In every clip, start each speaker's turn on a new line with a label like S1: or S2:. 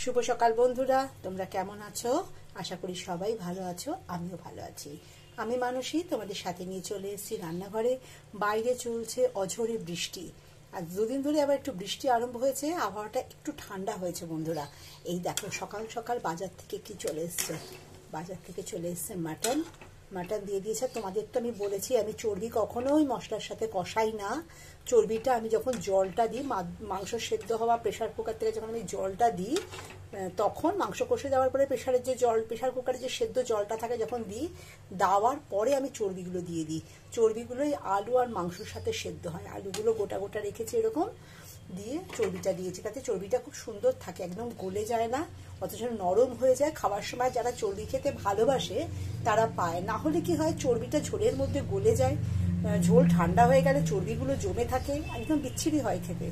S1: শুভ সকাল বন্ধুরা, তোমরা কেমন আছো? আশা করি সবাই ভালো আছো, আমিও ভালো আছি। আমি মানসী তোমাদের সাথে নিয়ে চলে এসেছি রান্নাঘরে। বাইরে চলছে অঝোরে বৃষ্টি, আর দুদিন ধরে আবার একটু বৃষ্টি আরম্ভ হয়েছে, আবহাওয়াটা একটু ঠান্ডা হয়েছে বন্ধুরা। এই দেখো সকাল সকাল বাজার থেকে কি চলে এসছে, বাজার থেকে চলে এসছে মাটন দিয়ে দিয়েছে। তোমাদের তো আমি বলেছি আমি চর্বি কখনোই মশলার সাথে কষাই না। চর্বিটা আমি যখন জলটা দিই, মাংস সেদ্ধ হওয়া প্রেশার কুকার থেকে যখন আমি জলটা দিই, তখন মাংস কষে যাওয়ার পরে প্রেশার কুকারে যে সেদ্ধ জলটা থাকে যখন দিই, দেওয়ার পরে আমি চর্বিগুলো দিয়ে দিই। চর্বিগুলোই আলু আর মাংসর সাথে সেদ্ধ হয়। আলুগুলো গোটা গোটা রেখেছি এরকম, দিয়ে চর্বিটা দিয়েছি, তাতে চর্বিটা খুব সুন্দর থাকে, একদম গলে যায় না, অথচ নরম হয়ে যায়। খাওয়ার সময় যারা চর্বি খেতে ভালোবাসে তারা পায়, না হলে কি হয় চর্বিটা ঝোলের মধ্যে গলে যায়, ঝোল ঠান্ডা হয়ে গেলে চর্বিগুলো জমে থাকে, একদম বিচ্ছিরি হয় খেতে।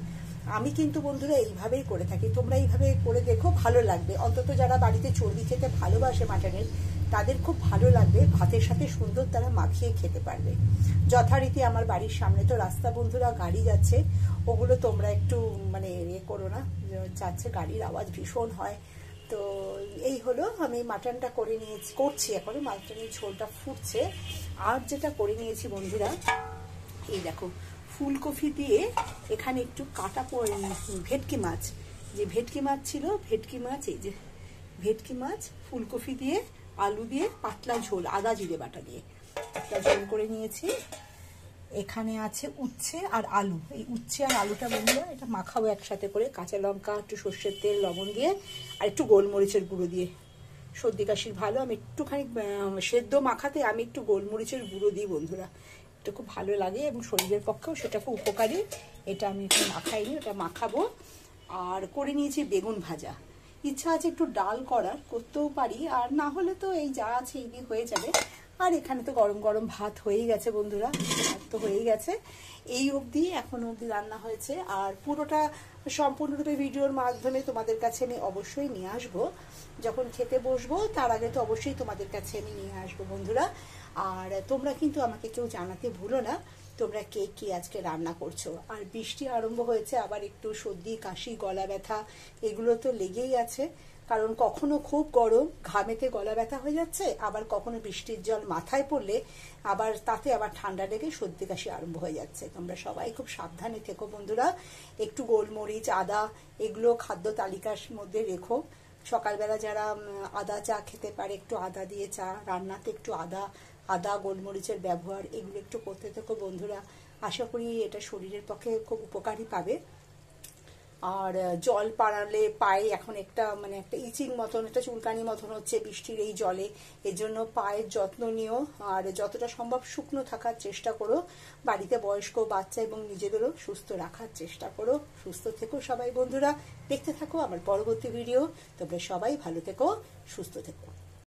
S1: আমি কিন্তু বন্ধুরা এইভাবেই করে থাকি, তোমরা এইভাবে করে দেখো, ভালো লাগবে। অন্তত যারা বাড়িতে চর্বি খেতে ভালোবাসে মাটনের, তাদের খুব ভালো লাগবে, ভাতের সাথে সুন্দর তারা মাখিয়ে খেতে পারবে। যথারীতি আমার বাড়ির সামনে তো রাস্তা বন্ধুরা, গাড়ি যাচ্ছে, ওগুলো তোমরা একটু মানে করো না, যাচ্ছে গাড়ির আওয়াজ ভীষণ হয়। তো এই হলো, আমি মাটনটা করছি এখন, মাটনের ঝোলটা ফুটছে। আর যেটা করে নিয়েছি বন্ধুরা, এই দেখো ফুলকপি দিয়ে এখানে একটু কাটা ভেটকি মাছ, যে ভেটকি মাছ ছিল, ভেটকি মাছ, এই যে ভেটকি মাছ ফুলকপি দিয়ে আলু দিয়ে পাতলা ঝোল, আদা জিরে বাটা দিয়ে পাতলা ঝোল করে নিয়েছি। এখানে আছে উচ্ছে আর আলু, এই উচ্ছে আর আলুটা বন্ধুরা এটা মাখাবো একসাথে করে, কাঁচা লঙ্কা, একটু সর্ষের তেল, লবণ দিয়ে, আর একটু গোলমরিচের গুঁড়ো দিয়ে। সর্দি কাশির ভালো আমি একটুখানি সেদ্ধ মাখাতে আমি একটু গোলমরিচের গুঁড়ো দিই বন্ধুরা, এটা খুব ভালো লাগে এবং শরীরের পক্ষেও সেটা খুব উপকারী। এটা আমি একটু মাখাইনি, ওটা মাখাবো। আর করে নিয়েছি বেগুন ভাজা, ইচ্ছা আছে একটু ডাল করতেও পারি, আর না হলে তো এই যা আছে এই দিয়ে হয়ে যাবে। আর এখানে তো গরম গরম ভাত হয়েই গেছে বন্ধুরা, ভাত তো হয়েই গেছে। এই অবধি এখনো অবধি রান্না হয়েছে, আর পুরোটা সম্পূর্ণরূপে ভিডিওর মাধ্যমে তোমাদের কাছে আমি অবশ্যই নিয়ে আসবো। যখন খেতে বসবো তার আগে তো অবশ্যই তোমাদের কাছে আমি নিয়ে আসবো বন্ধুরা। আর তোমরা কিন্তু আমাকে কেউ জানাতে ভুলো না তোমরা কে কি আজকে রান্না করছো। আর বৃষ্টি আরম্ভ হয়েছে, আবার একটু সর্দি কাশি গলা ব্যথা এগুলো তো লেগেই আছে, কারণ কখনো খুব গরম ঘামেতে গলা ব্যথা হয়ে যাচ্ছে, আবার কখনো বৃষ্টির জল মাথায় পড়লে আবার তাতে আবার ঠান্ডা লেগে সর্দি কাশি আরম্ভ হয়ে যাচ্ছে। তোমরা সবাই খুব সাবধানে থেকো বন্ধুরা, একটু গোলমরিচ আদা এগুলো খাদ্য তালিকার মধ্যে রেখো। সকালবেলা যারা আদা চা খেতে পারে, একটু আদা দিয়ে চা, রান্নাতে একটু আদা গোলমরিচের ব্যবহার এগুলো একটু করতে থাকো বন্ধুরা। আশা করি এটা শরীরের পক্ষে খুব উপকারী পাবে। আর জল পাড়ালে পায়ে এখন একটা ইচিং মতন, একটা চুলকানি মতন হচ্ছে বৃষ্টির এই জলে, এর জন্য পায়ের যত্ন নিও, আর যতটা সম্ভব শুকনো থাকার চেষ্টা করো। বাড়িতে বয়স্ক বাচ্চা এবং নিজেদেরও সুস্থ রাখার চেষ্টা করো। সুস্থ থেকো সবাই বন্ধুরা, দেখতে থাকো আমার পরবর্তী ভিডিও। তোমরা সবাই ভালো থেকো, সুস্থ থেকো।